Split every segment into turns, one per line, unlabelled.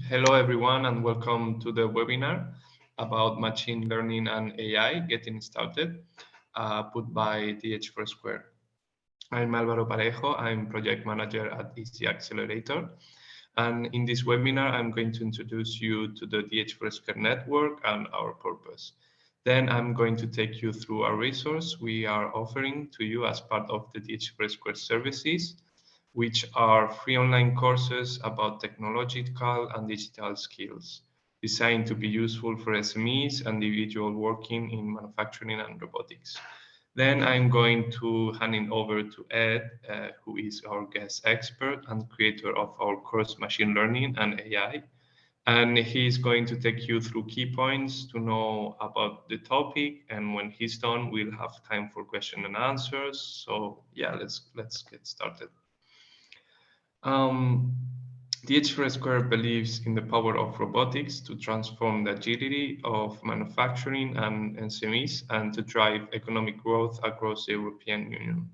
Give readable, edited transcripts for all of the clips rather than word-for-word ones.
Hello, everyone, and welcome to the webinar about machine learning and AI getting started, put by DIH². I'm Álvaro Parejo. I'm project manager at EC Accelerator. And in this webinar, I'm going to introduce you to the DIH² network and our purpose. Then I'm going to take you through a resource we are offering to you as part of the DIH² services, which are free online courses about technological and digital skills designed to be useful for SMEs and individuals working in manufacturing and robotics. Then I'm going to hand it over to Ed, who is our guest expert and creator of our course Machine Learning and AI. And he's going to take you through key points to know about the topic. And when he's done, we'll have time for question and answers. So yeah, let's get started. DIH² believes in the power of robotics to transform the agility of manufacturing and SMEs and to drive economic growth across the European Union.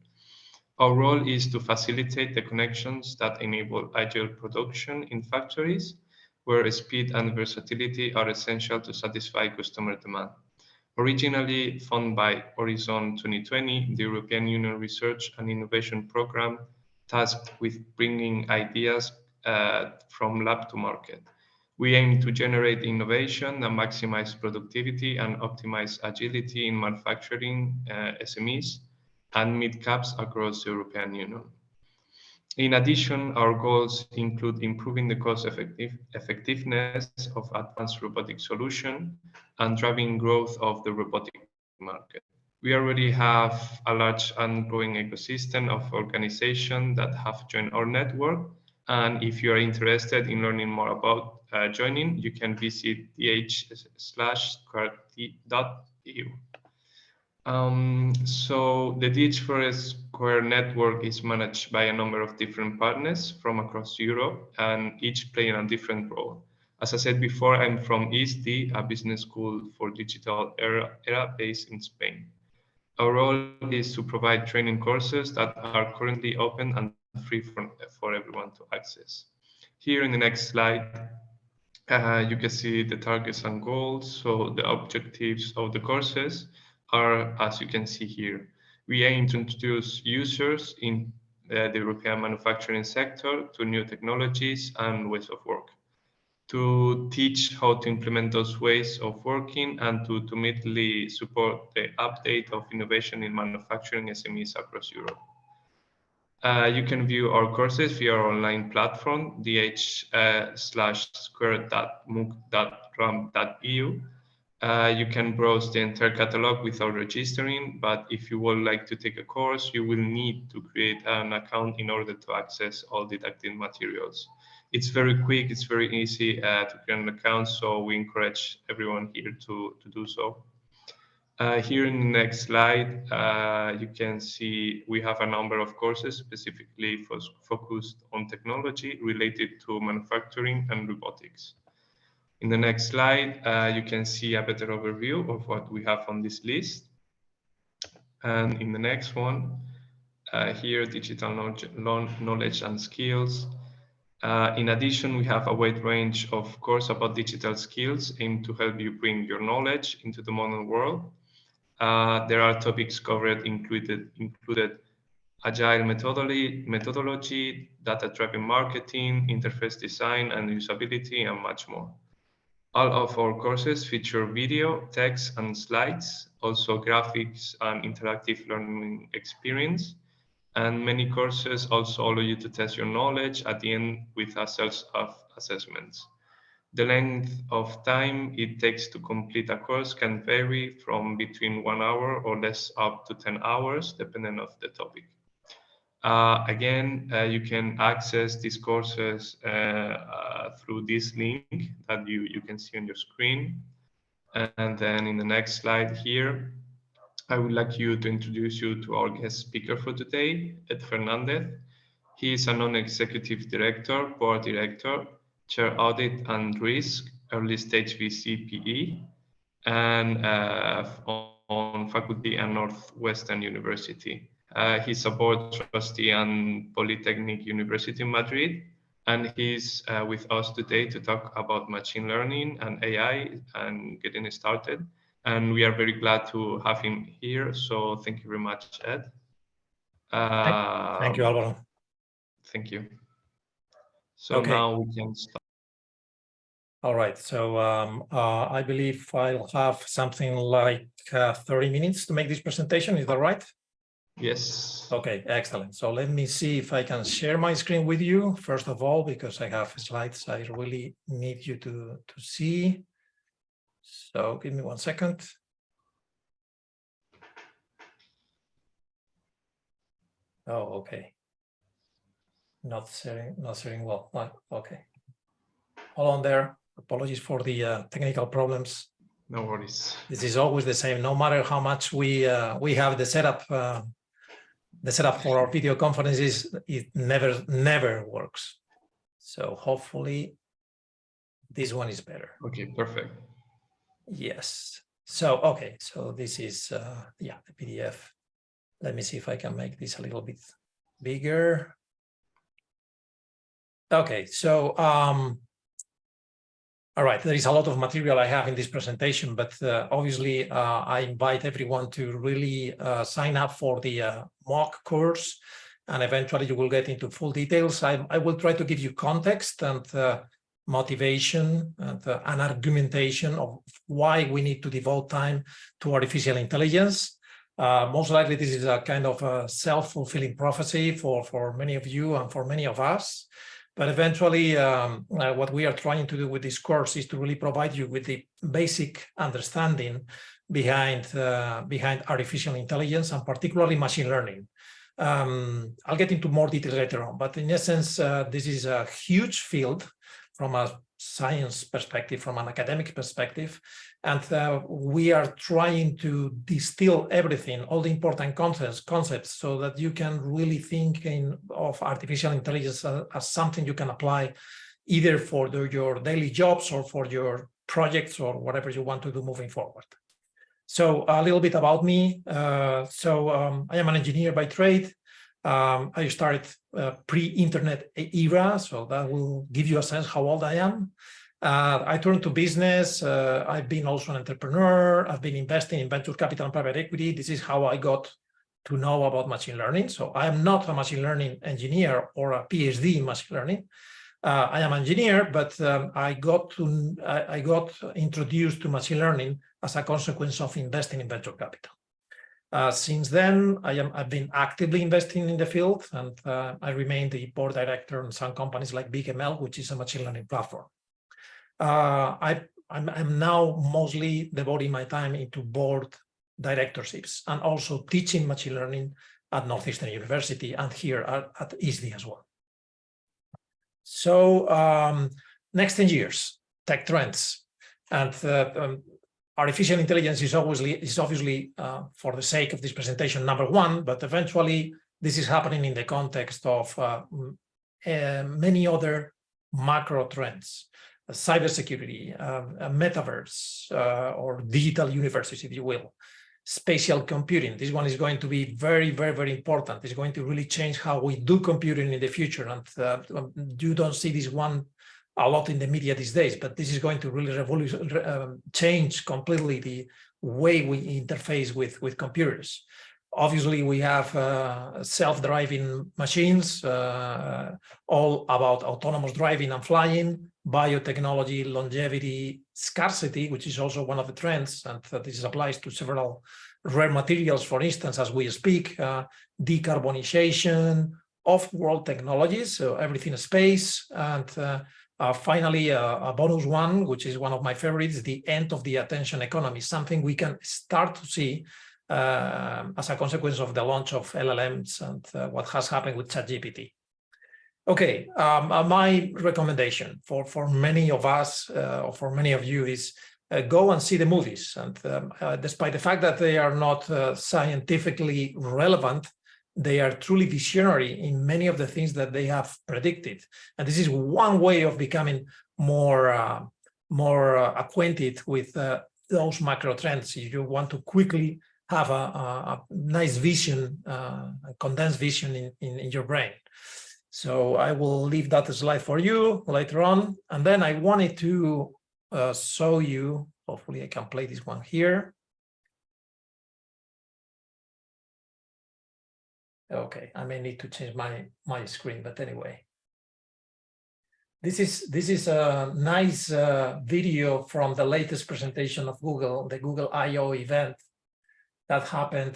Our role is to facilitate the connections that enable agile production in factories, where speed and versatility are essential to satisfy customer demand. Originally funded by Horizon 2020, the European Union Research and Innovation Programme, tasked with bringing ideas from lab to market. We aim to generate innovation and maximize productivity and optimize agility in manufacturing SMEs and mid-caps across the European Union. In addition, our goals include improving the cost effectiveness of advanced robotic solutions and driving growth of the robotic market. We already have a large and growing ecosystem of organizations that have joined our network. And if you are interested in learning more about joining, you can visit dih/square.eu. So the DIH² network is managed by a number of different partners from across Europe, and each playing a different role. As I said before, I'm from ISD, a business school for digital era based in Spain. Our role is to provide training courses that are currently open and free for everyone to access. Here in the next slide, you can see the targets and goals. So the objectives of the courses are, as you can see here. We aim to introduce users in the European manufacturing sector to new technologies and ways of work, to teach how to implement those ways of working and to ultimately support the update of innovation in manufacturing SMEs across Europe. You can view our courses via our online platform, dih/square.mooc.ram.eu. You can browse the entire catalog without registering, but if you would like to take a course, you will need to create an account in order to access all didactic materials. It's very quick, it's very easy to create an account, so we encourage everyone here to do so. Here in the next slide, you can see we have a number of courses specifically focused on technology related to manufacturing and robotics. In the next slide, you can see a better overview of what we have on this list. And in the next one, here, digital knowledge and skills. In addition, we have a wide range of courses about digital skills aimed to help you bring your knowledge into the modern world. There are topics covered included agile methodology, data-driven marketing, interface design and usability, and much more. All of our courses feature video, text, and slides, also graphics and interactive learning experience. And many courses also allow you to test your knowledge at the end with a self-assessments. The length of time it takes to complete a course can vary from between 1 hour or less up to 10 hours, depending on the topic. Again, you can access these courses through this link that you can see on your screen. And then in the next slide here, I would like to introduce you to our guest speaker for today, Ed Fernandez. He is a non-executive director, board director, chair audit and risk, early stage VC PE, and on faculty at Northwestern University. He's a board trustee at Polytechnic University in Madrid, And he's with us today to talk about machine learning and AI and getting started. And we are very glad to have him here. So thank you very much, Ed.
Thank you, Alvaro.
Thank you. So
okay.
Now we can start.
All right. So I believe I'll have something like 30 minutes to make this presentation. Is that right?
Yes.
Okay, excellent. So let me see if I can share my screen with you, first of all, because I have slides I really need you to see. So give me 1 second. Oh, okay. Not sharing well. Okay. Hold on there. Apologies for the technical problems.
No worries.
This is always the same. No matter how much we have the setup for our video conferences, it never works. So hopefully this one is better.
Okay, perfect.
Yes. So okay. So this is yeah, the PDF. Let me see if I can make this a little bit bigger. Okay. So all right, there is a lot of material I have in this presentation, but obviously I invite everyone to really sign up for the mock course, and eventually you will get into full details. I will try to give you context and motivation and an argumentation of why we need to devote time to artificial intelligence. Most likely this is a kind of a self-fulfilling prophecy for many of you and for many of us. But eventually, what we are trying to do with this course is to really provide you with the basic understanding behind artificial intelligence and particularly machine learning. I'll get into more detail later on, but in essence, this is a huge field from a science perspective, from an academic perspective, and we are trying to distill everything, all the important concepts, so that you can really think of artificial intelligence as something you can apply either for your daily jobs or for your projects or whatever you want to do moving forward. So a little bit about me. I am an engineer by trade. I started pre-internet era, so that will give you a sense how old I am. I turned to business. I've been also an entrepreneur. I've been investing in venture capital and private equity. This is how I got to know about machine learning. So I am not a machine learning engineer or a PhD in machine learning. I am an engineer, but I got introduced to machine learning as a consequence of investing in venture capital. Since then, I've been actively investing in the field, and I remain the board director in some companies like BigML, which is a machine learning platform. I'm now mostly devoting my time into board directorships and also teaching machine learning at Northeastern University and here at ISDI as well. So next 10 years, tech trends. And artificial intelligence is obviously for the sake of this presentation, number one, but eventually this is happening in the context of many other macro trends. Cybersecurity, metaverse, or digital universes, if you will. Spatial computing, this one is going to be very, very, very important. It's going to really change how we do computing in the future. And you don't see this one a lot in the media these days, but this is going to really change completely the way we interface with computers. Obviously, we have self-driving machines, all about autonomous driving and flying, biotechnology, longevity, scarcity, which is also one of the trends, and this applies to several rare materials, for instance, as we speak, decarbonization, off-world technologies, so everything in space, and finally, a bonus one, which is one of my favorites, the end of the attention economy, something we can start to see as a consequence of the launch of LLMs and what has happened with ChatGPT. Okay, my recommendation for many of us, or for many of you, is go and see the movies. And despite the fact that they are not scientifically relevant, they are truly visionary in many of the things that they have predicted. And this is one way of becoming more acquainted with those macro trends. If you want to quickly have a nice vision, a condensed vision in your brain. So I will leave that slide for you later on. And then I wanted to show you, hopefully I can play this one here. Okay, I may need to change my screen, but anyway. This is a nice video from the latest presentation of Google, the Google I/O event that happened.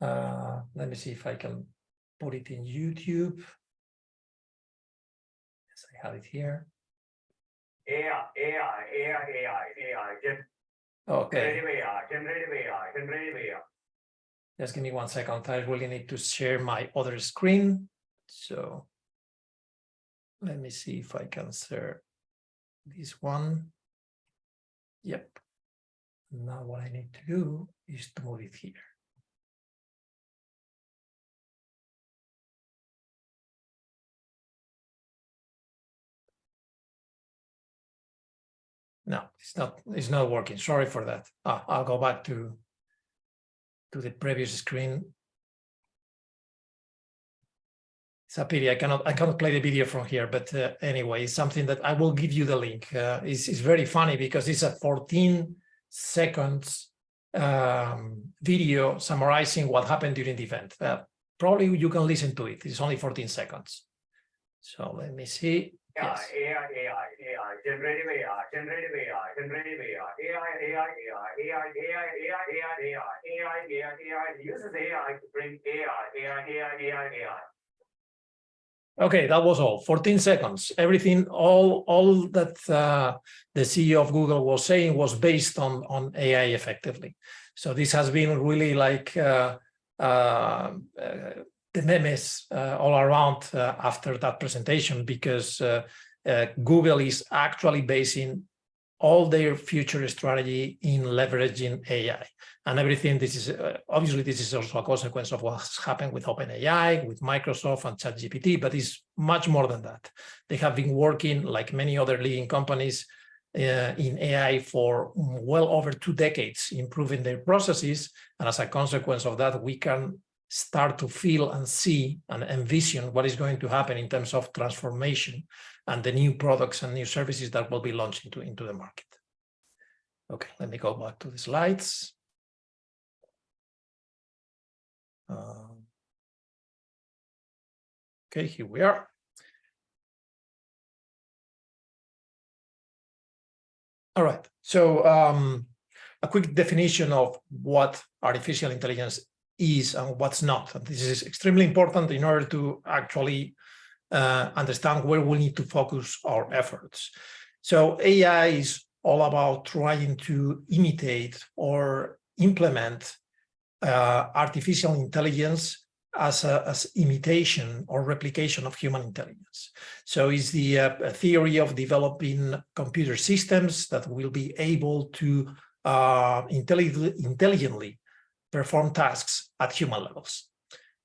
Let me see if I can put it in YouTube. Yes, I have it here. AI. Okay. Generative AI. Just give me 1 second. I really need to share my other screen. So let me see if I can share this one. Yep. Now what I need to do is to move it here. No, it's not working. Sorry for that. I'll go back to the previous screen. It's a pity I cannot play the video from here, but anyway, it's something that I will give you the link. It's very funny because it's a 14 seconds video summarizing what happened during the event. Probably you can listen to it. It's only 14 seconds. So let me see. Yes. AI, generative AI, uses AI to bring AI. Okay, that was all. 14 seconds. Everything, all that the CEO of Google was saying was based on AI effectively. So this has been really like the memes all around after that presentation, because Google is actually basing all their future strategy in leveraging AI and everything. This is obviously this is also a consequence of what's happened with OpenAI, with Microsoft and ChatGPT, but it's much more than that. They have been working, like many other leading companies, in AI for well over 2 decades, improving their processes. And as a consequence of that, we can start to feel and see and envision what is going to happen in terms of transformation and the new products and new services that will be launched into the market. Okay, let me go back to the slides. Okay, here we are. All right, so a quick definition of what artificial intelligence is and what's not. And this is extremely important in order to actually understand where we need to focus our efforts. So AI is all about trying to imitate or implement artificial intelligence as imitation or replication of human intelligence. So it's the theory of developing computer systems that will be able to intelligently perform tasks at human levels.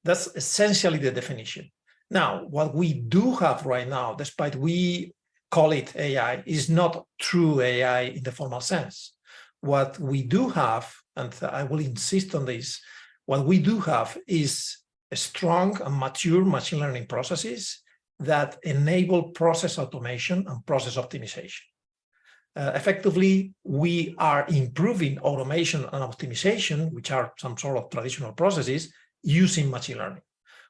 That's essentially the definition. Now, what we do have right now, despite we call it AI, is not true AI in the formal sense. What we do have, and I will insist on this, what we do have is a strong and mature machine learning processes that enable process automation and process optimization. Effectively, we are improving automation and optimization, which are some sort of traditional processes, using machine learning,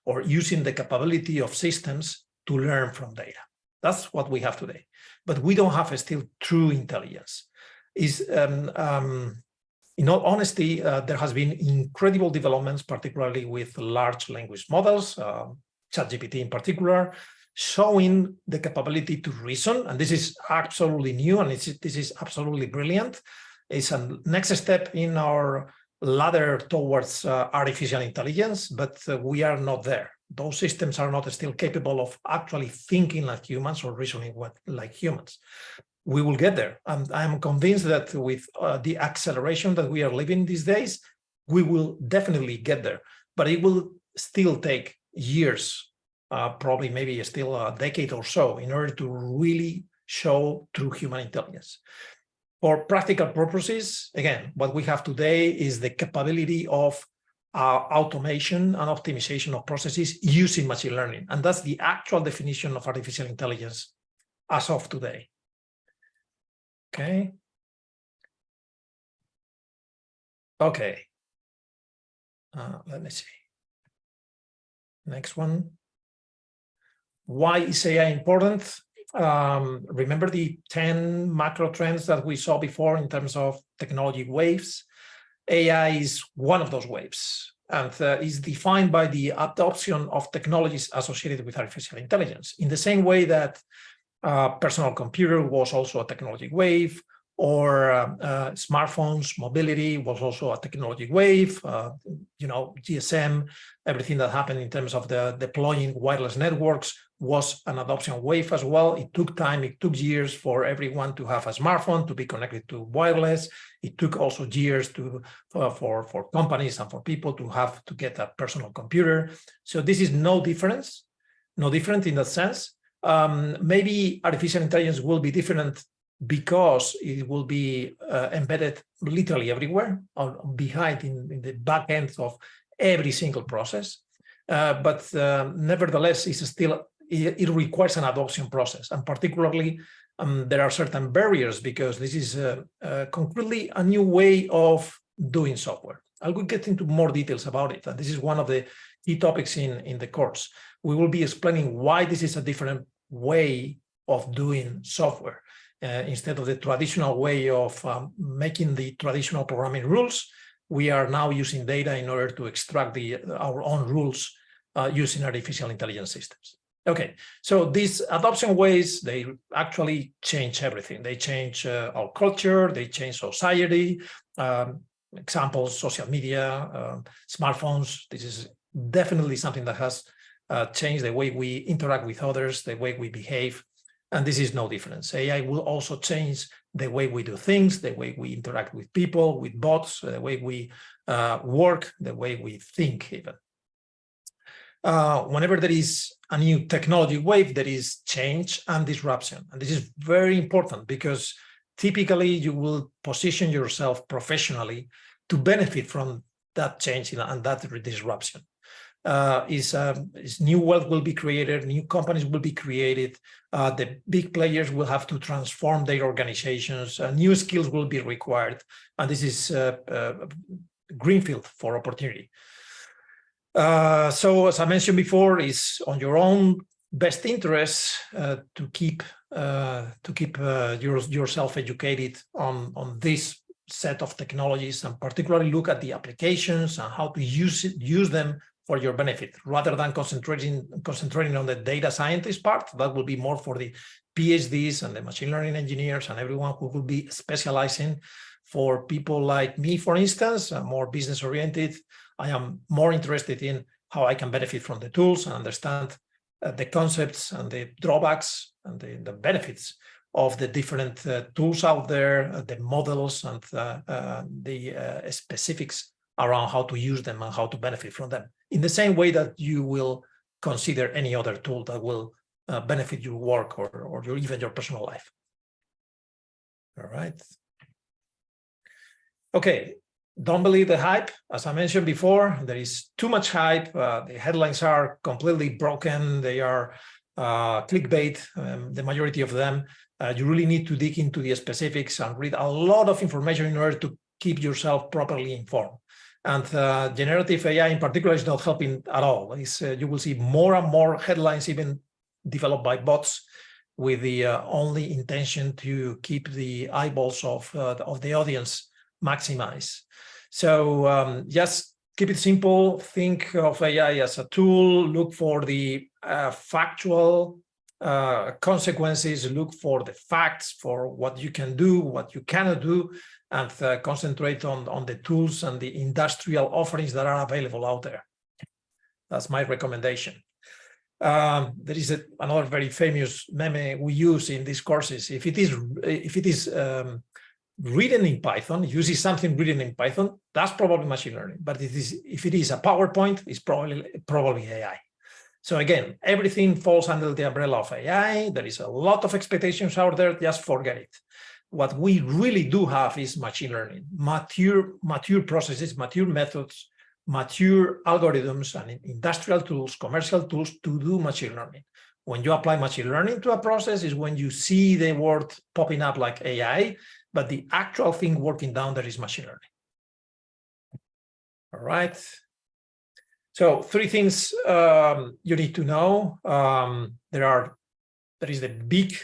or using the capability of systems to learn from data. That's what we have today. But we don't have still true intelligence. In all honesty, there has been incredible developments, particularly with large language models, ChatGPT in particular, showing the capability to reason. And this is absolutely new, and this is absolutely brilliant. It's a next step in our ladder towards artificial intelligence, but we are not there. Those systems are not still capable of actually thinking like humans or reasoning like humans. We will get there. And I'm convinced that with the acceleration that we are living these days, we will definitely get there. But it will still take years, probably maybe still a decade or so, in order to really show true human intelligence. For practical purposes, again, what we have today is the capability of automation and optimization of processes using machine learning. And that's the actual definition of artificial intelligence as of today. Okay. Okay. Let me see. Next one. Why is AI important? Remember the 10 macro trends that we saw before in terms of technology waves? AI is one of those waves and is defined by the adoption of technologies associated with artificial intelligence. In the same way that personal computer was also a technology wave, or smartphones, mobility was also a technology wave, GSM, everything that happened in terms of the deploying wireless networks was an adoption wave as well. It took time, it took years for everyone to have a smartphone, to be connected to wireless. It took also years for companies and for people to get a personal computer. So this is no different in that sense. Maybe artificial intelligence will be different because it will be embedded literally everywhere, behind in the back end of every single process. But nevertheless, it requires an adoption process, and particularly there are certain barriers because this is completely a new way of doing software. I will get into more details about it, and this is one of the key topics in the course. We will be explaining why this is a different way of doing software. Instead of the traditional way of making the traditional programming rules, we are now using data in order to extract our own rules using artificial intelligence systems. Okay, so these adoption ways, they actually change everything. They change our culture, they change society. Examples, social media, smartphones. This is definitely something that has changed the way we interact with others, the way we behave. And this is no difference. AI will also change the way we do things, the way we interact with people, with bots, the way we work, the way we think even. Whenever there is a new technology wave, there is change and disruption. And this is very important because typically you will position yourself professionally to benefit from that change and that disruption. New wealth will be created, new companies will be created, the big players will have to transform their organizations, new skills will be required, and this is greenfield for opportunity. So as I mentioned before, it's on your own best interest to keep yourself educated on this set of technologies, and particularly look at the applications and how to use them for your benefit, rather than concentrating on the data scientist part. That will be more for the PhDs and the machine learning engineers and everyone who will be specializing. For people like me, for instance, more business oriented, I am more interested in how I can benefit from the tools and understand the concepts and the drawbacks and the benefits of the different tools out there, the models and the specifics around how to use them and how to benefit from them, in the same way that you will consider any other tool that will benefit your work or even your personal life. All right. Okay, don't believe the hype. As I mentioned before, there is too much hype. The headlines are completely broken. They are clickbait, the majority of them. You really need to dig into the specifics and read a lot of information in order to keep yourself properly informed. And generative AI in particular is not helping at all. You will see more and more headlines even developed by bots with the only intention to keep the eyeballs of the audience maximized. So just keep it simple. Think of AI as a tool. Look for the factual consequences. Look for the facts, for what you can do, what you cannot do, and concentrate on the tools and the industrial offerings that are available out there. That's my recommendation. There is another very famous meme we use in these courses. If it is written in Python, if you see something written in Python, that's probably machine learning. But if it is a PowerPoint, it's probably AI. So again, everything falls under the umbrella of AI. There is a lot of expectations out there. Just forget it. What we really do have is machine learning, mature processes, mature methods mature algorithms and industrial tools, commercial tools to do machine learning. When you apply machine learning to a process is when you see the word popping up like AI, but the actual thing working down there is machine learning. All right. So 3 things you need to know. There is the big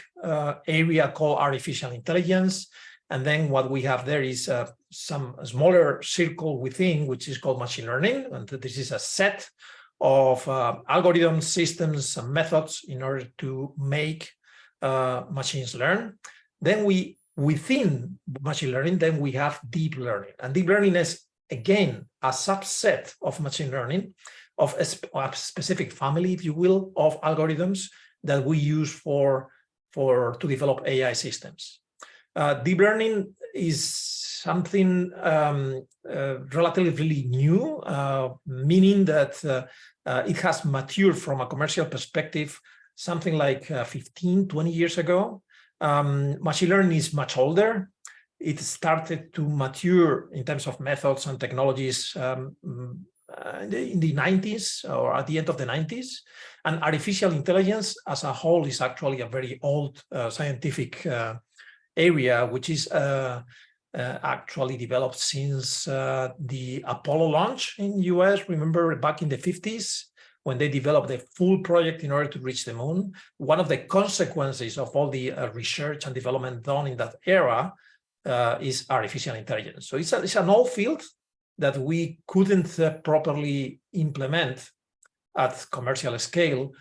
area called artificial intelligence. And then what we have there is some smaller circle within, which is called machine learning. And this is a set of algorithms, systems, and methods in order to make machines learn. Then within machine learning, then we have deep learning. And deep learning is, again, a subset of machine learning of a specific family, if you will, of algorithms that we use to develop AI systems. Deep learning is something relatively new, meaning that it has matured from a commercial perspective something like 15, 20 years ago. Machine learning is much older. It started to mature in terms of methods and technologies in the 90s or at the end of the 90s. And artificial intelligence as a whole is actually a very old scientific area, which is actually developed since the Apollo launch in the US. Remember back in the 50s, when they developed the full project in order to reach the moon. One of the consequences of all the research and development done in that era is artificial intelligence. So it's an old field that we couldn't properly implement at commercial scale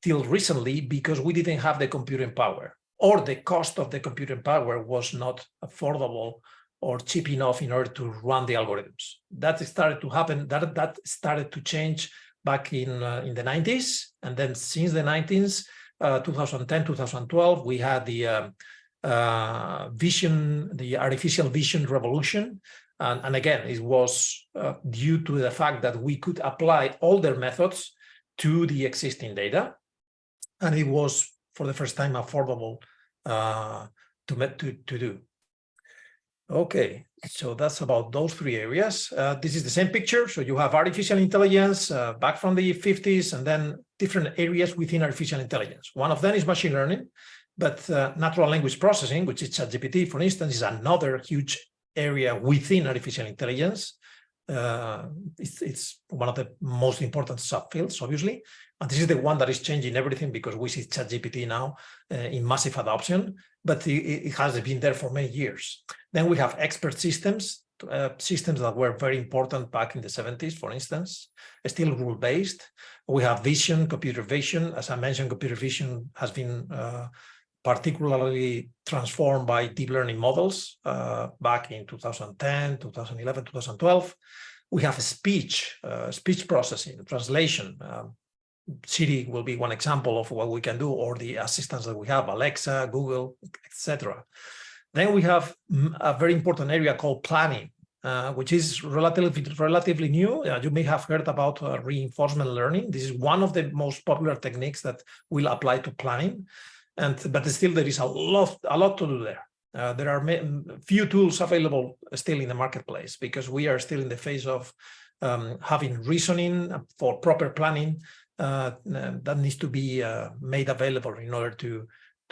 till recently because we didn't have the computing power, or the cost of the computing power was not affordable or cheap enough in order to run the algorithms. That started to happen, that started to change back in the 90s. And then since the 90s, 2010, 2012, we had the artificial vision revolution. And again, it was due to the fact that we could apply older methods to the existing data. And it was, for the first time, affordable to do. Okay, so that's about those 3 areas. This is the same picture. So you have artificial intelligence back from the 50s, and then different areas within artificial intelligence. One of them is machine learning, but natural language processing, which is ChatGPT, for instance, is another huge area within artificial intelligence. It's one of the most important subfields, obviously. And this is the one that is changing everything because we see ChatGPT now in massive adoption, but it has been there for many years. Then we have expert systems, systems that were very important back in the 70s, for instance, still rule-based. We have vision, computer vision. As I mentioned, computer vision has been particularly transformed by deep learning models back in 2010, 2011, 2012. We have speech processing, translation. Siri will be one example of what we can do, or the assistants that we have, Alexa, Google, etc. Then we have a very important area called planning, which is relatively new. You may have heard about reinforcement learning. This is one of the most popular techniques that will apply to planning. But still, there is a lot to do there. There are few tools available still in the marketplace because we are still in the phase of having reasoning for proper planning that needs to be made available in order to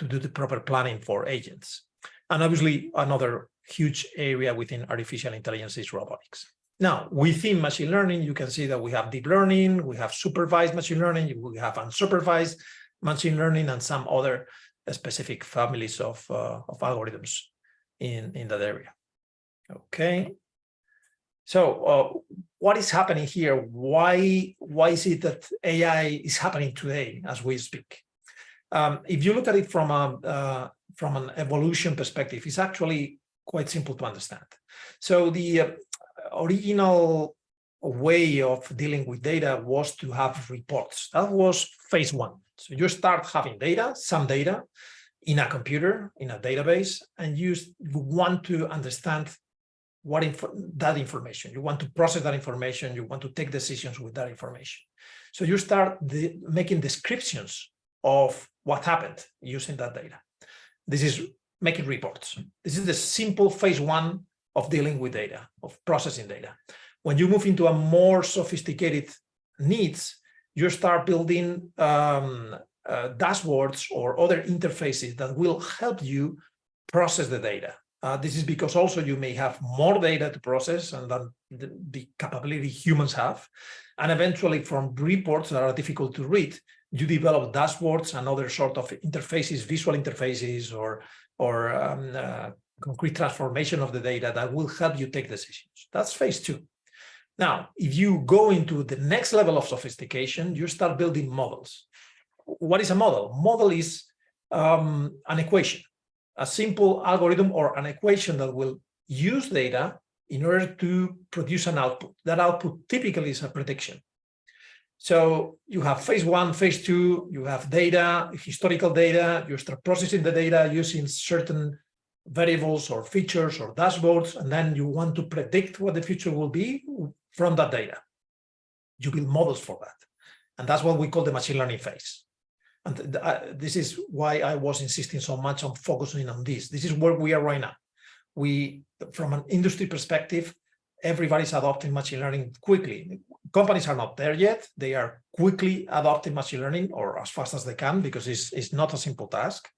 do the proper planning for agents. And obviously, another huge area within artificial intelligence is robotics. Now, within machine learning, you can see that we have deep learning, we have supervised machine learning, we have unsupervised machine learning, and some other specific families of algorithms in that area. Okay. So what is happening here? Why is it that AI is happening today as we speak? If you look at it from an evolution perspective, it's actually quite simple to understand. So the original way of dealing with data was to have reports. That was phase 1. So you start having data, some data, in a computer, in a database, and you want to understand that information. You want to process that information. You want to take decisions with that information. So you start making descriptions of what happened using that data. This is making reports. This is the simple phase 1 of dealing with data, of processing data. When you move into a more sophisticated needs, you start building dashboards or other interfaces that will help you process the data. This is because also you may have more data to process and than the capability humans have. And eventually from reports that are difficult to read, you develop dashboards and other sort of interfaces, visual interfaces or concrete transformation of the data that will help you take decisions. That's phase 2. Now, if you go into the next level of sophistication, you start building models. What is a model? Model is an equation, a simple algorithm or an equation that will use data in order to produce an output. That output typically is a prediction. So you have phase 1, phase 2, you have data, historical data, you start processing the data using certain variables or features or dashboards, and then you want to predict what the future will be from that data. You build models for that. And that's what we call the machine learning phase. And this is why I was insisting so much on focusing on this. This is where we are right now. From an industry perspective, everybody's adopting machine learning quickly. Companies are not there yet. They are quickly adopting machine learning, or as fast as they can, because it's not a simple task.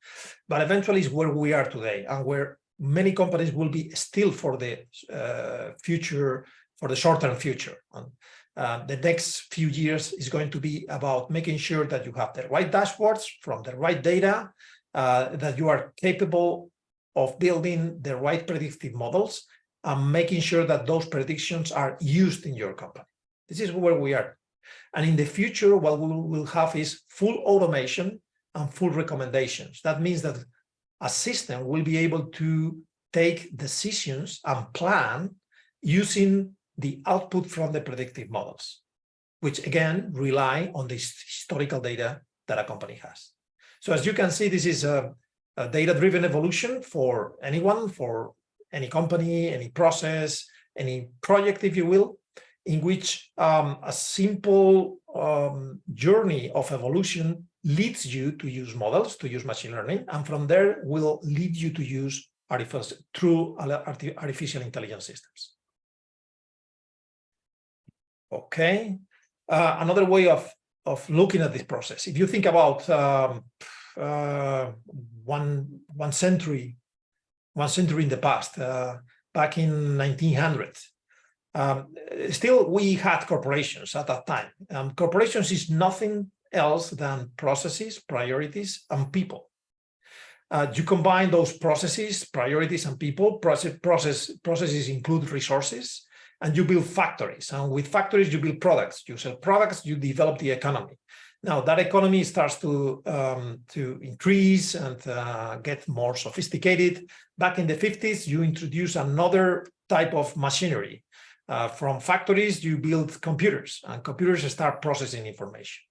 But eventually it's where we are today, and where many companies will be still for the future, for the short-term future. The next few years is going to be about making sure that you have the right dashboards from the right data, that you are capable of building the right predictive models, and making sure that those predictions are used in your company. This is where we are. And in the future, what we will have is full automation and full recommendations. That means that a system will be able to take decisions and plan using the output from the predictive models, which again rely on the historical data that a company has. So as you can see, this is a data-driven evolution for anyone, for any company, any process, any project, if you will, in which a simple journey of evolution leads you to use models, to use machine learning, and from there will lead you to use true artificial intelligence systems. Okay, another way of looking at this process, if you think about one century in the past, back in 1900, still we had corporations at that time. Corporations is nothing else than processes, priorities, and people. You combine those processes, priorities, and people. Processes include resources, and you build factories. And with factories, you build products. You sell products, you develop the economy. Now that economy starts to increase and get more sophisticated. Back in the 50s, you introduce another type of machinery. From factories, you build computers, and computers start processing information.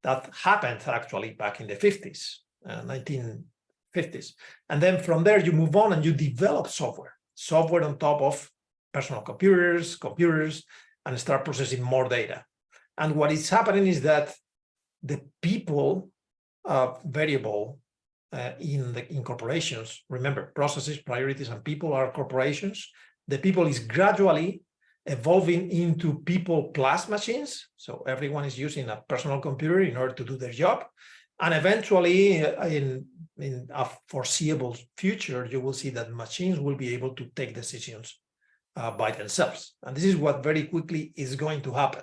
That happened actually back in the 50s, 1950s. And then from there, you move on and you develop software on top of personal computers, and start processing more data. And what is happening is that the people variable in corporations, remember, processes, priorities, and people are corporations. The people is gradually evolving into people plus machines. So everyone is using a personal computer in order to do their job. And eventually, in a foreseeable future, you will see that machines will be able to take decisions by themselves. And this is what very quickly is going to happen.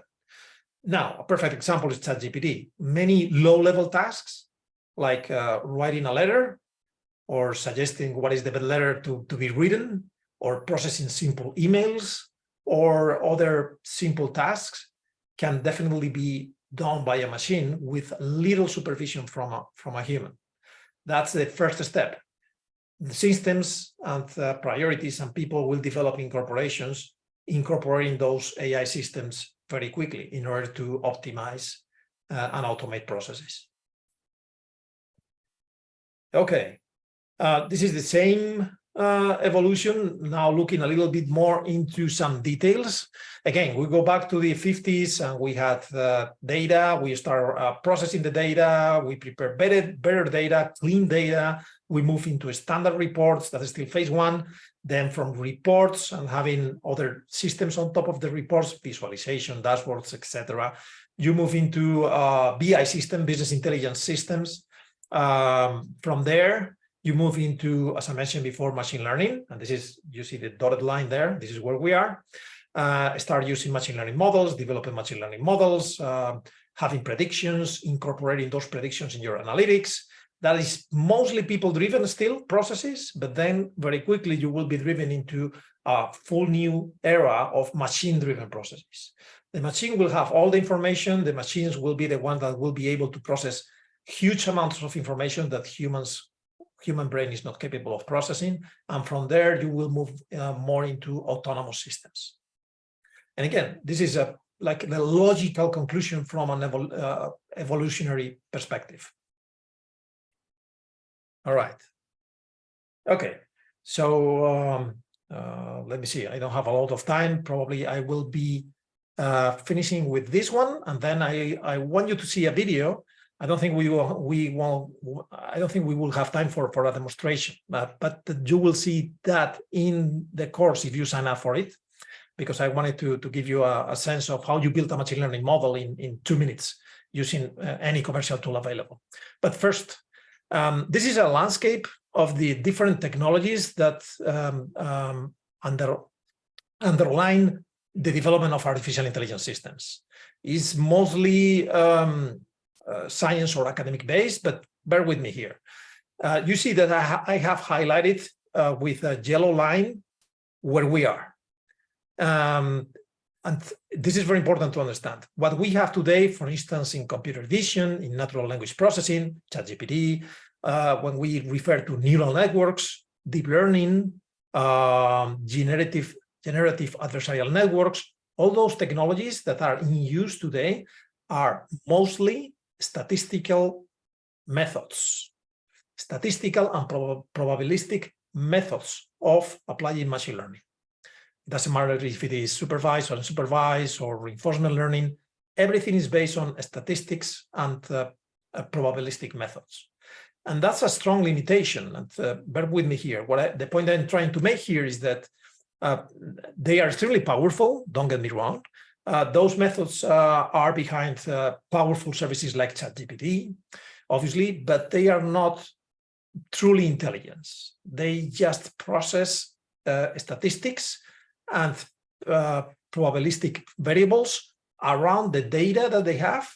Now, a perfect example is ChatGPT. Many low-level tasks, like writing a letter or suggesting what is the best letter to be written, or processing simple emails or other simple tasks, can definitely be done by a machine with little supervision from a human. That's the first step. The systems and priorities and people will develop in corporations, incorporating those AI systems very quickly in order to optimize and automate processes. Okay, this is the same evolution, now looking a little bit more into some details. Again, we go back to the 50s and we had data, we start processing the data, we prepare better data, clean data, we move into standard reports. That is still phase one. Then from reports and having other systems on top of the reports, visualization, dashboards, etc., you move into BI system, business intelligence systems. From there, you move into, as I mentioned before, machine learning. And this is, you see the dotted line there. This is where we are. Start using machine learning models, developing machine learning models, having predictions, incorporating those predictions in your analytics. That is mostly people-driven still processes, but then very quickly you will be driven into a full new era of machine-driven processes. The machine will have all the information. The machines will be the one that will be able to process huge amounts of information that human brain is not capable of processing. And from there, you will move more into autonomous systems. And again, this is like the logical conclusion from an evolutionary perspective. All right. Okay. So let me see. I don't have a lot of time. Probably I will be finishing with this one, and then I want you to see a video. I don't think we will have time for a demonstration, but you will see that in the course if you sign up for it, because I wanted to give you a sense of how you build a machine learning model in 2 minutes using any commercial tool available. But first, this is a landscape of the different technologies that underline the development of artificial intelligence systems. It's mostly science or academic based, but bear with me here. You see that I have highlighted with a yellow line where we are. And this is very important to understand. What we have today, for instance, in computer vision, in natural language processing, ChatGPT, when we refer to neural networks, deep learning, generative adversarial networks, all those technologies that are in use today are mostly statistical methods, statistical and probabilistic methods of applying machine learning. It doesn't matter if it is supervised or unsupervised or reinforcement learning. Everything is based on statistics and probabilistic methods. And that's a strong limitation. And bear with me here. The point I'm trying to make here is that they are extremely powerful, don't get me wrong. Those methods are behind powerful services like ChatGPT, obviously, but they are not truly intelligence. They just process statistics and probabilistic variables around the data that they have.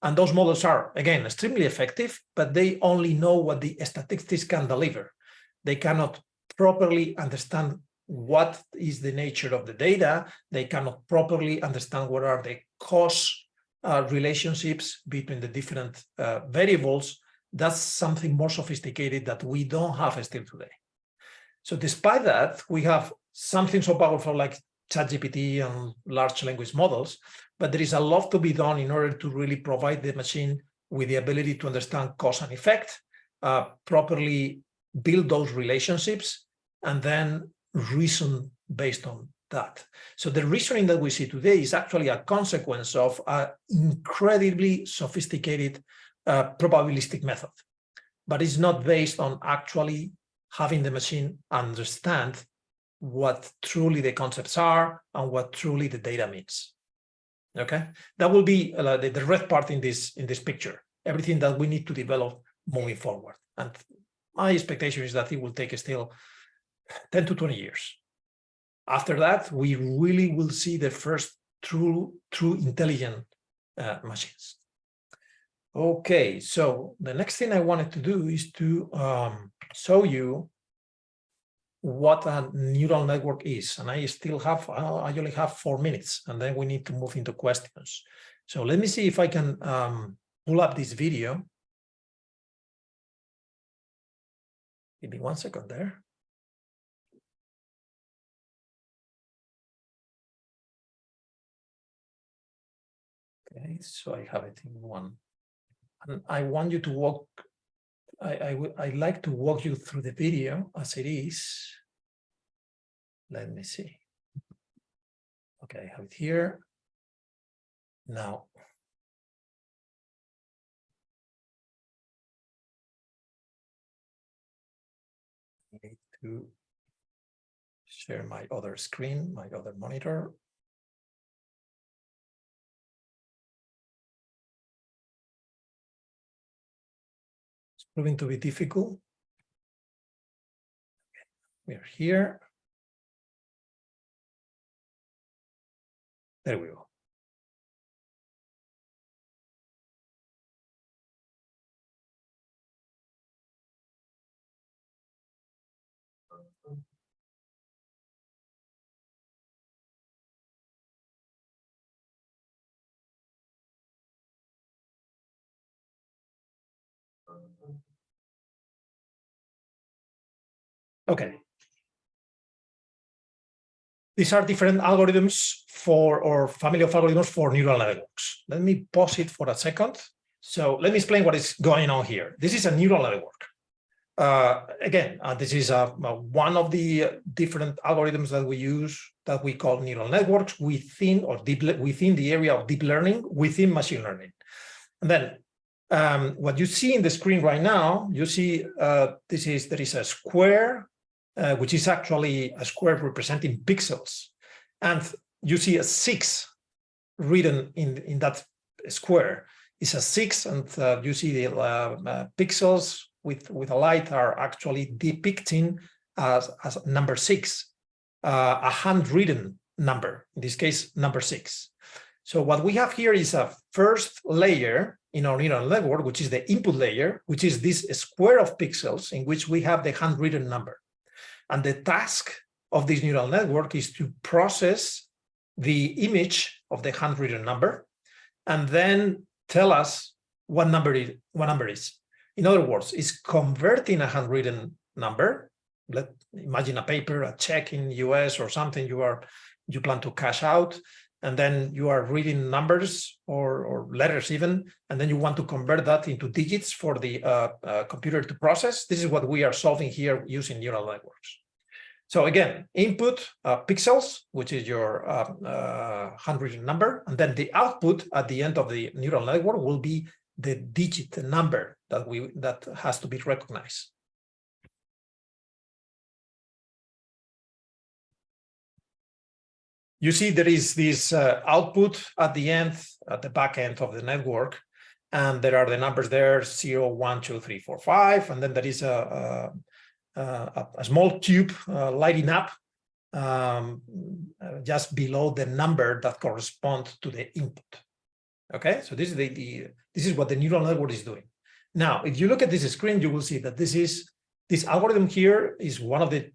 And those models are, again, extremely effective, but they only know what the statistics can deliver. They cannot properly understand what is the nature of the data. They cannot properly understand what are the cause relationships between the different variables. That's something more sophisticated that we don't have still today. So despite that, we have something so powerful like ChatGPT and large language models, but there is a lot to be done in order to really provide the machine with the ability to understand cause and effect, properly build those relationships, and then reason based on that. So the reasoning that we see today is actually a consequence of an incredibly sophisticated probabilistic method, but it's not based on actually having the machine understand what truly the concepts are and what truly the data means. Okay, that will be the red part in this picture, everything that we need to develop moving forward. And my expectation is that it will take still 10 to 20 years. After that, we really will see the first true intelligent machines. Okay, so the next thing I wanted to do is to show you what a neural network is. And I only have 4 minutes, and then we need to move into questions. So let me see if I can pull up this video. Give me 1 second there. Okay, so I have it in one. And I want you to walk, I'd like to walk you through the video as it is. Let me see. Okay, I have it here. Now, need to share my other screen, my other monitor. It's proving to be difficult. We are here. There we go. Okay. These are different algorithms for, or family of algorithms for neural networks. Let me pause it for a second. So let me explain what is going on here. This is a neural network. Again, this is one of the different algorithms that we use that we call neural networks within, or within the area of deep learning, within machine learning. And then what you see in the screen right now, you see there is a square, which is actually a square representing pixels. And you see a 6 written in that square. It's a 6, and you see the pixels with a light are actually depicting as number 6, a handwritten number, in this case, number 6. So what we have here is a first layer in our neural network, which is the input layer, which is this square of pixels in which we have the handwritten number. And the task of this neural network is to process the image of the handwritten number and then tell us what number it is. In other words, it's converting a handwritten number. Imagine a paper, a check in the US or something you plan to cash out, and then you are reading numbers or letters even, and then you want to convert that into digits for the computer to process. This is what we are solving here using neural networks. So again, input pixels, which is your handwritten number, and then the output at the end of the neural network will be the digit, the number that has to be recognized. You see there is this output at the end, at the back end of the network, and there are the numbers there, 0, 1, 2, 3, 4, 5, and then there is a small tube lighting up just below the number that corresponds to the input. Okay, so this is what the neural network is doing. Now, if you look at this screen, you will see that this algorithm here is one of the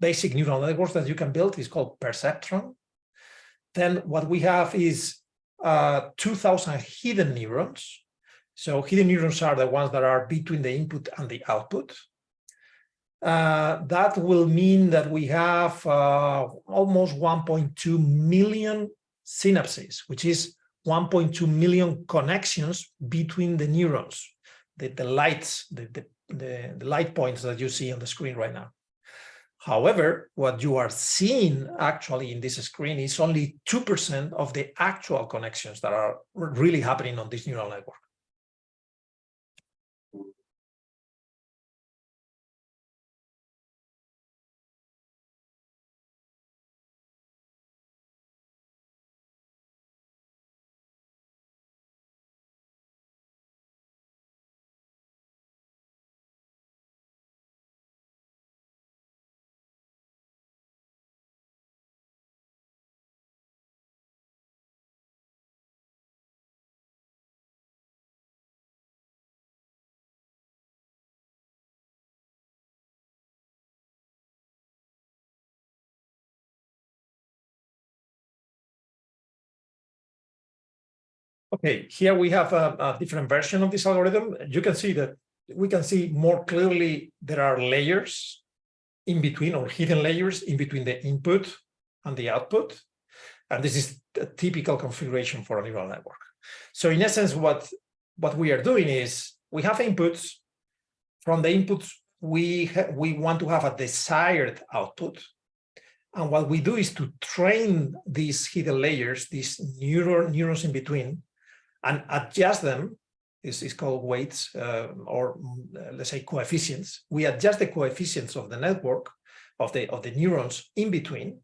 basic neural networks that you can build. It's called perceptron. Then what we have is 2,000 hidden neurons. So hidden neurons are the ones that are between the input and the output. That will mean that we have almost 1.2 million synapses, which is 1.2 million connections between the neurons, the lights, the light points that you see on the screen right now. However, what you are seeing actually in this screen is only 2% of the actual connections that are really happening on this neural network. Okay, here we have a different version of this algorithm. You can see that we can see more clearly there are layers in between, or hidden layers in between the input and the output. And this is a typical configuration for a neural network. So in essence, what we are doing is we have inputs. From the inputs, we want to have a desired output. And what we do is to train these hidden layers, these neurons in between, and adjust them is called weights, or let's say coefficients. We adjust the coefficients of the network of the neurons in between,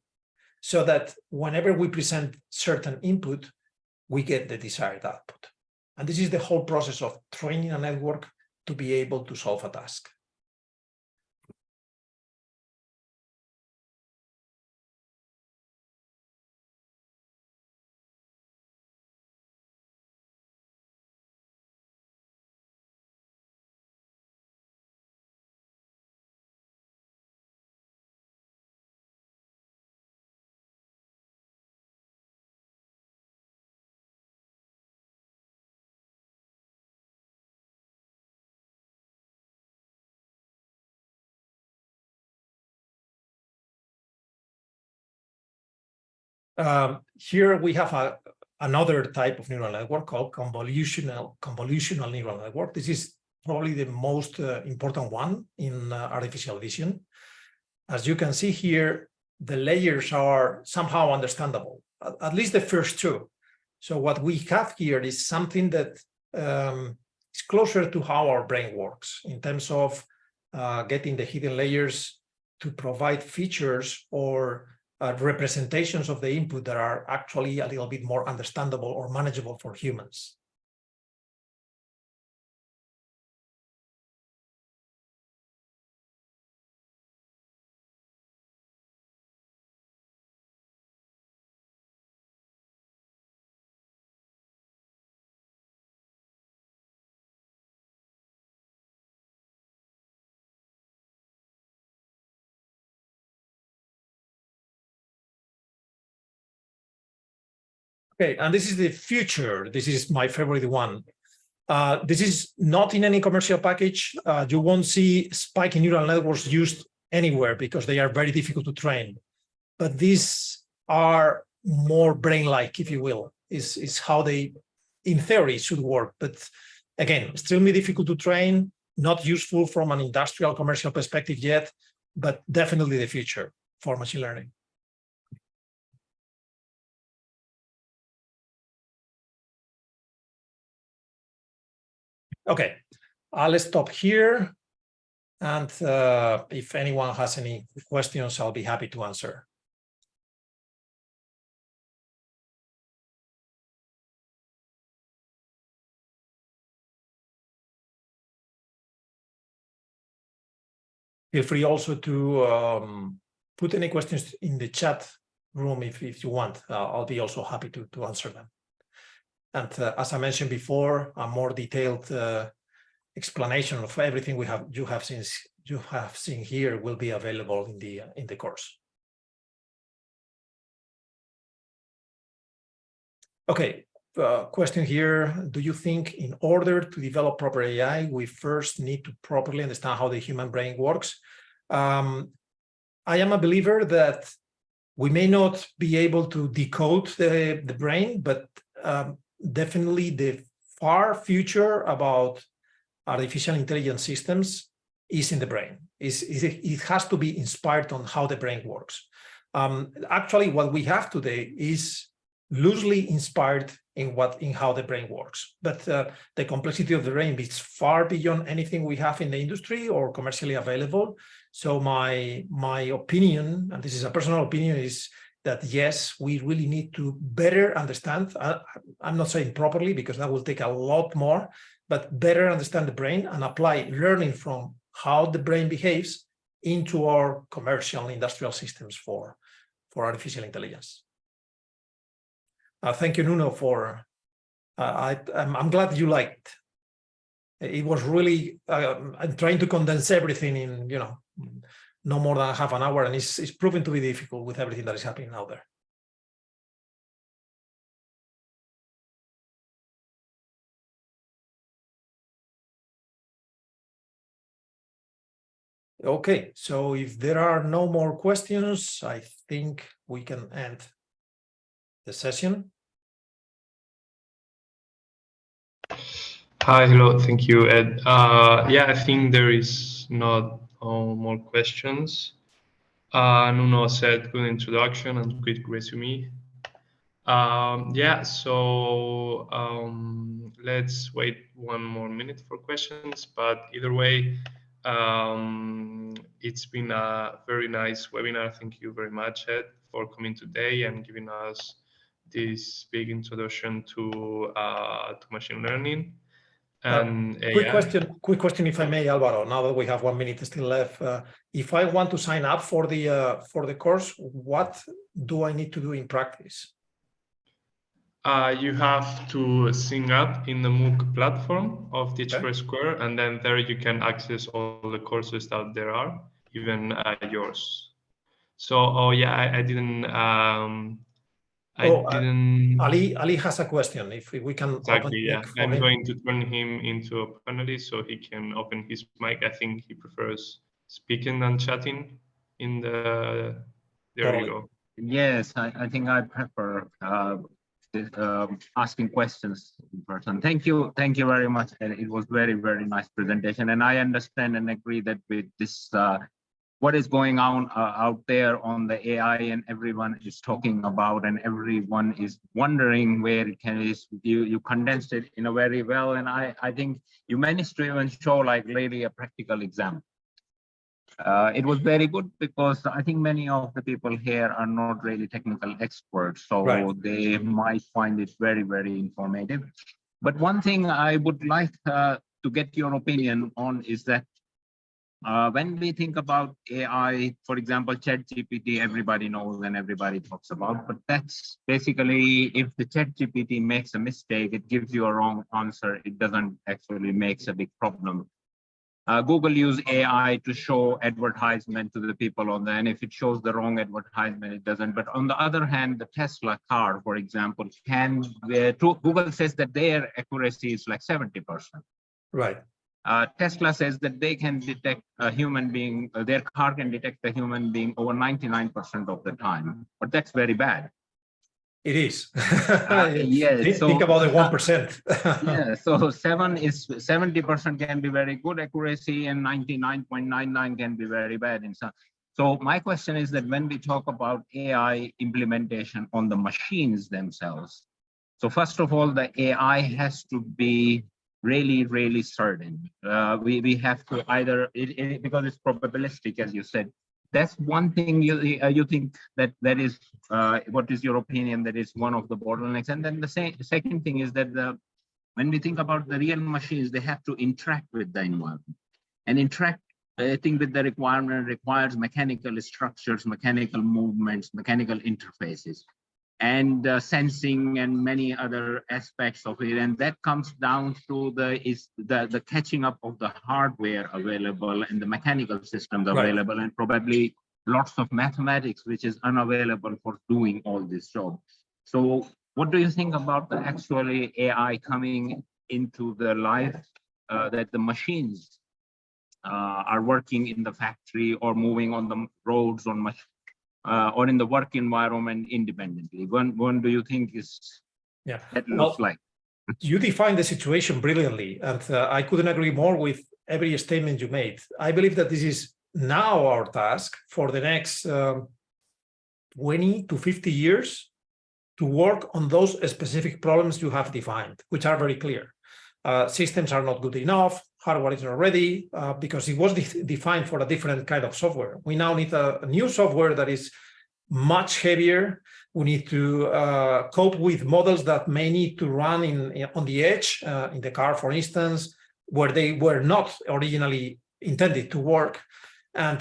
so that whenever we present certain input, we get the desired output. And this is the whole process of training a network to be able to solve a task. Here we have another type of neural network called convolutional neural network. This is probably the most important one in artificial vision. As you can see here, the layers are somehow understandable, at least the first two. So what we have here is something that is closer to how our brain works in terms of getting the hidden layers to provide features or representations of the input that are actually a little bit more understandable or manageable for humans. Okay, and this is the future. This is my favorite one. This is not in any commercial package. You won't see spiking neural networks used anywhere because they are very difficult to train. But these are more brain-like, if you will, is how they, in theory, should work. But again, extremely difficult to train, not useful from an industrial commercial perspective yet, but definitely the future for machine learning. Okay, I'll stop here. And if anyone has any questions, I'll be happy to answer. Feel free also to put any questions in the chat room if you want. I'll be also happy to answer them. And as I mentioned before, a more detailed explanation of everything you have seen here will be available in the course. Okay, question here. Do you think in order to develop proper AI, we first need to properly understand how the human brain works? I am a believer that we may not be able to decode the brain, but definitely the far future about artificial intelligence systems is in the brain. It has to be inspired on how the brain works. Actually, what we have today is loosely inspired in how the brain works, but the complexity of the brain is far beyond anything we have in the industry or commercially available. So my opinion, and this is a personal opinion, is that yes, we really need to better understand. I'm not saying properly because that will take a lot more, but better understand the brain and apply learning from how the brain behaves into our commercial industrial systems for artificial intelligence. Thank you, Nuno, for I'm glad you liked. It was really I'm trying to condense everything in no more than half an hour, and it's proven to be difficult with everything that is happening out there. Okay, so if there are no more questions, I think we can end the session.
Hi, hello, thank you, Ed. Yeah, I think there is not more questions. Nuno said good introduction and quick resume. Yeah, so let's wait one more minute for questions. But either way, it's been a very nice webinar. Thank you very much, Ed, for coming today and giving us this big introduction to machine learning and AI.
Quick question, if I may, Alvaro. Now that we have 1 minute still left, if I want to sign up for the course, what do I need to do in practice?
You have to sign up in the MOOC platform of DIH², and then there you can access all the courses that there are, even yours. So, oh yeah, I didn't.
Ali has a question. If we can
exactly,
open
yeah.
for
I'm
him.
going to turn him into a panelist so he can open his mic. I think he prefers speaking than chatting. There you go.
Yes, I think I prefer asking questions in person. Thank you very much. And it was very nice presentation. And I understand and agree that with this, what is going on out there on the AI, and everyone is talking about, and everyone is wondering where it can is. You condensed it in a very well, and I think you managed to even show like really a practical example. It was very good because I think many of the people here are not really technical experts, so they might find it very informative. But one thing I would like to get your opinion on is that when we think about AI, for example, ChatGPT, everybody knows and everybody talks about, but that's basically if the ChatGPT makes a mistake, it gives you a wrong answer. It doesn't actually makes a big problem. Google use AI to show advertisement to the people on there, and if it shows the wrong advertisement, it doesn't. But on the other hand, the Tesla car, for example, Google says that their accuracy is like 70%.
Right.
Tesla says that they can detect a human being, their car can detect a human being over 99% of the time, but that's very bad.
It is.
Yes.
Think about the 1%.
Yeah. So 70% can be very good accuracy, and 99.99 can be very bad in some. So my question is that when we talk about AI implementation on the machines themselves, so first of all, the AI has to be really certain. We have to either because it's probabilistic, as you said. That's one thing you think that is what is your opinion that is one of the bottlenecks. And then the second thing is that when we think about the real machines, they have to interact with the environment, and interact, I think, with the requirement requires mechanical structures, mechanical movements, mechanical interfaces, and sensing and many other aspects of it. And that comes down to the catching up of the hardware available and the mechanical systems available, and probably lots of mathematics, which is unavailable for doing all this job. So what do you think about the actually AI coming into the life that the machines are working in the factory or moving on the roads on or in the work environment independently? When do you think that looks like?
You define the situation brilliantly, and I couldn't agree more with every statement you made. I believe that this is now our task for the next 20 to 50 years to work on those specific problems you have defined, which are very clear. Systems are not good enough, hardware is not ready, because it was defined for a different kind of software. We now need a new software that is much heavier. We need to cope with models that may need to run on the edge, in the car, for instance, where they were not originally intended to work. And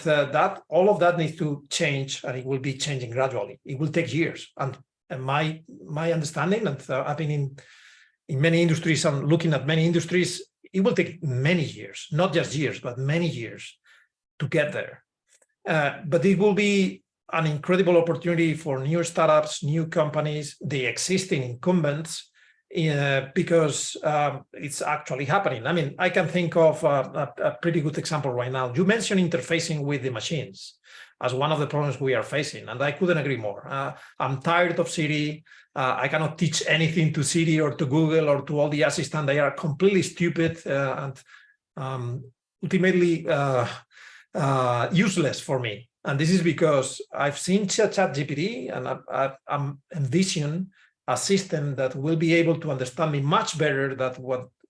all of that needs to change, and it will be changing gradually. It will take years. And my understanding, and I've been in many industries and looking at many industries, it will take many years, not just years, but many years to get there. But it will be an incredible opportunity for new startups, new companies, the existing incumbents, because it's actually happening. I mean, I can think of a pretty good example right now. You mentioned interfacing with the machines as one of the problems we are facing, and I couldn't agree more. I'm tired of Siri. I cannot teach anything to Siri or to Google or to all the assistants. They are completely stupid and ultimately useless for me. And this is because I've seen ChatGPT, and I'm envisioning a system that will be able to understand me much better than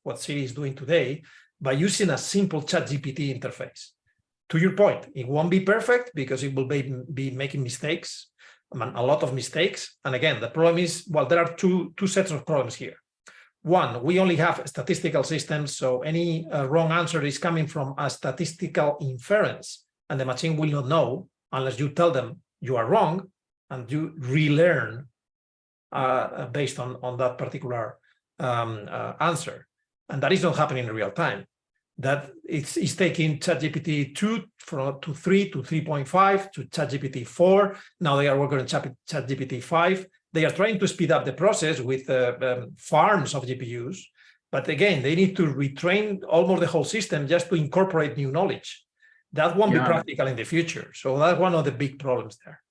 what Siri is doing today by using a simple ChatGPT interface. To your point, it won't be perfect because it will be making mistakes, a lot of mistakes. And again, the problem is, well, there are two sets of problems here. One, we only have statistical systems, so any wrong answer is coming from a statistical inference, and the machine will not know unless you tell them you are wrong, and you relearn based on that particular answer. And that is not happening in real time. That it's taking ChatGPT 2 to 3 to 3.5 to ChatGPT 4. Now they are working on ChatGPT 5. They are trying to speed up the process with farms of GPUs. But again, they need to retrain almost the whole system just to incorporate new knowledge. That won't be practical in the future. So that's one of the big problems there.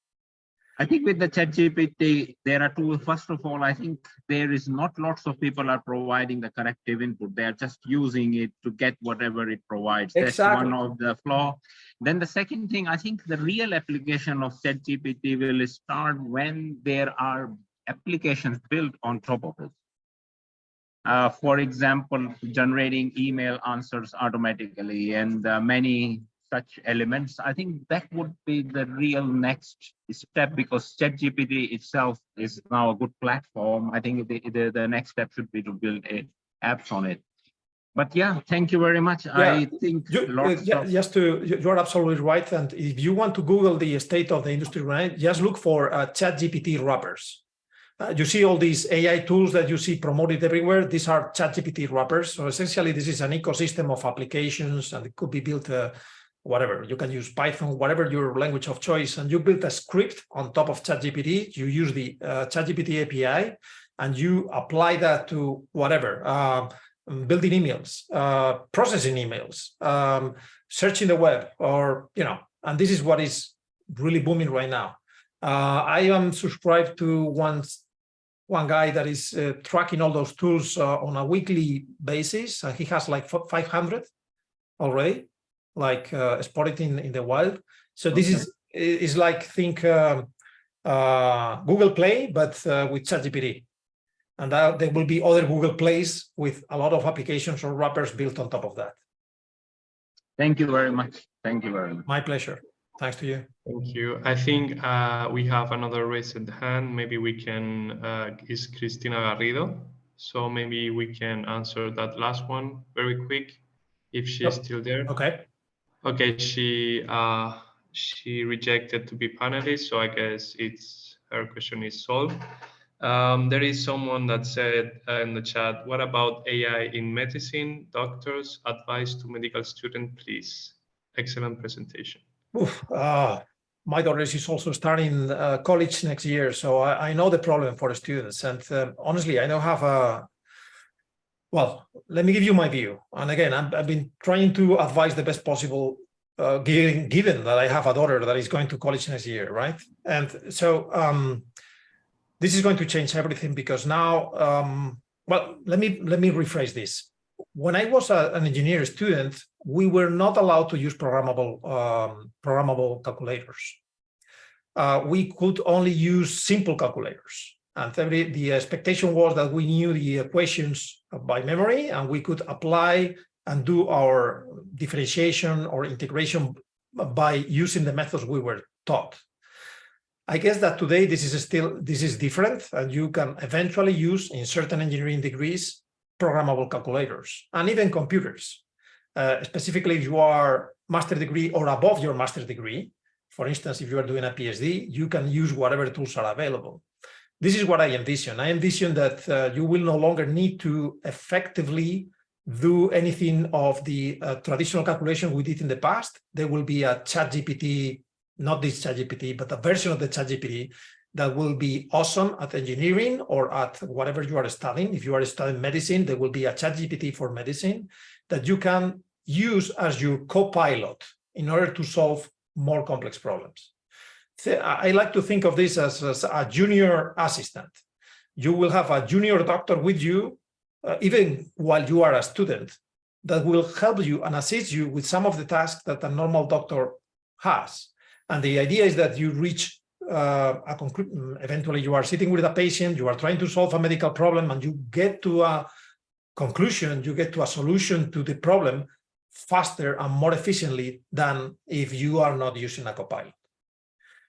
I think with the ChatGPT, there are two. First of all, I think there is not lots of people are providing the corrective input. They are just using it to get whatever it provides.
Exactly.
That's one of the flaw. Then the second thing, I think the real application of ChatGPT will start when there are applications built on top of it. For example, generating email answers automatically and many such elements. I think that would be the real next step, because ChatGPT itself is now a good platform. I think the next step should be to build apps on it. But yeah, thank you very much. Yeah. I think
you're absolutely right. And if you want to Google the state of the industry, right, just look for ChatGPT wrappers. You see all these AI tools that you see promoted everywhere. These are ChatGPT wrappers. So essentially, this is an ecosystem of applications, and it could be built whatever. You can use Python, whatever your language of choice, and you build a script on top of ChatGPT. You use the ChatGPT API, and you apply that to whatever, building emails, processing emails, searching the web, or, and this is what is really booming right now. I am subscribed to one guy that is tracking all those tools on a weekly basis. He has like 500 already, like spotted in the wild. So this is like, think Google Play, but with ChatGPT. And there will be other Google Plays with a lot of applications or wrappers built on top of that.
Thank you very much. Thank you very much.
My pleasure. Thanks to you.
Thank you. I think we have another raised hand. Maybe we can, is Cristina Garrido. So maybe we can answer that last one very quick, if she's still there.
Okay.
Okay, she rejected to be panelist, so I guess her question is solved. There is someone that said in the chat, what about AI in medicine? Doctors, advice to medical students, please. Excellent presentation.
My daughter is also starting college next year, so I know the problem for the students. And honestly, I don't have well, let me give you my view. And again, I've been trying to advise the best possible, given that I have a daughter that is going to college next year, right? And so this is going to change everything, because now, well, let me rephrase this. When I was an engineer student, we were not allowed to use programmable calculators. We could only use simple calculators. And the expectation was that we knew the equations by memory, and we could apply and do our differentiation or integration by using the methods we were taught. I guess that today this is different, and you can eventually use in certain engineering degrees programmable calculators and even computers. Specifically, if you are master's degree or above your master's degree, for instance, if you are doing a PhD, you can use whatever tools are available. This is what I envision. I envision that you will no longer need to effectively do anything of the traditional calculation we did in the past. There will be a ChatGPT, not this ChatGPT, but a version of the ChatGPT that will be awesome at engineering or at whatever you are studying. If you are studying medicine, there will be a ChatGPT for medicine that you can use as your co-pilot in order to solve more complex problems. I like to think of this as a junior assistant. You will have a junior doctor with you, even while you are a student, that will help you and assist you with some of the tasks that a normal doctor has. And the idea is that you reach eventually you are sitting with a patient, you are trying to solve a medical problem, and you get to a conclusion, you get to a solution to the problem faster and more efficiently than if you are not using a copilot.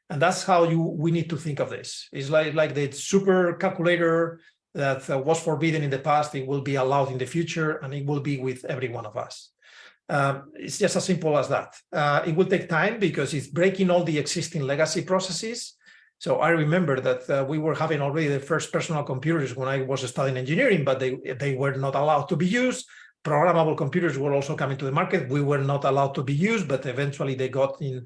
And that's how we need to think of this. It's like the super calculator that was forbidden in the past, it will be allowed in the future, and it will be with every one of us. It's just as simple as that. It will take time because it's breaking all the existing legacy processes. So I remember that we were having already the first personal computers when I was studying engineering, but they were not allowed to be used. Programmable computers were also coming to the market. We were not allowed to be used, but eventually they got in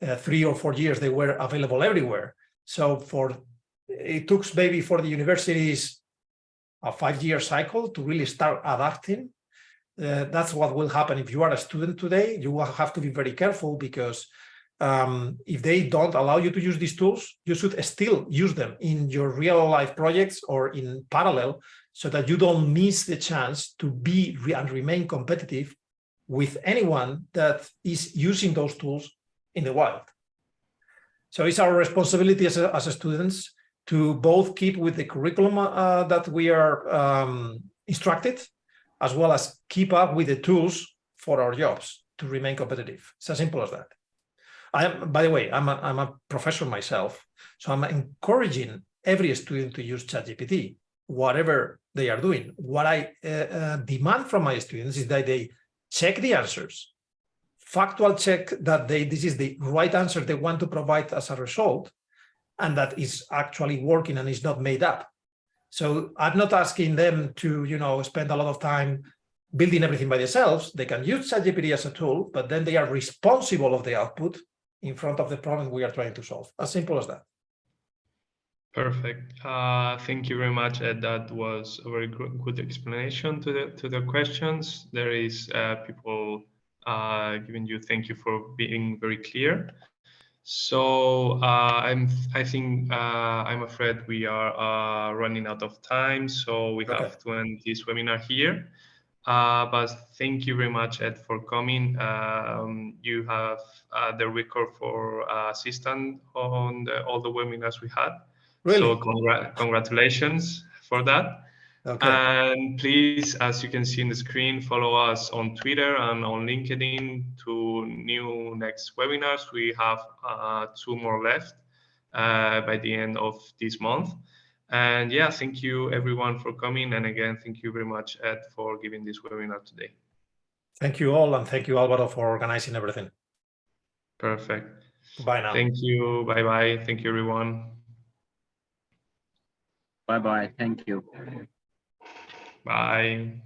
3 or 4 years, they were available everywhere. So it took maybe for the universities a 5-year cycle to really start adapting. That's what will happen if you are a student today. You will have to be very careful because if they don't allow you to use these tools, you should still use them in your real life projects or in parallel so that you don't miss the chance to be and remain competitive with anyone that is using those tools in the wild. So it's our responsibility as students to both keep with the curriculum that we are instructed, as well as keep up with the tools for our jobs to remain competitive. It's as simple as that. By the way, I'm a professor myself, so I'm encouraging every student to use ChatGPT, whatever they are doing. What I demand from my students is that they check the answers, factual check that this is the right answer they want to provide as a result, and that is actually working and is not made up. So I'm not asking them to, spend a lot of time building everything by themselves. They can use ChatGPT as a tool, but then they are responsible of the output in front of the problem we are trying to solve. As simple as that.
Perfect. Thank you very much, Ed. That was a very good explanation to the questions. There is people giving you thank you for being very clear. So I'm afraid we are running out of time, so we have to end this webinar here. But thank you very much, Ed, for coming. You have the record for assistant on all the webinars we had. Really? So congratulations for that. Okay. And please, as you can see in the screen, follow us on Twitter and on LinkedIn to new next webinars. We have 2 more left by the end of this month. And yeah, thank you everyone for coming. And again, thank you very much, Ed, for giving this webinar today. Thank you all. And thank you, Alvaro, for organizing everything. Perfect. Bye now. Thank you. Bye-bye. Thank you, everyone.
Bye-bye. Thank you.
Bye.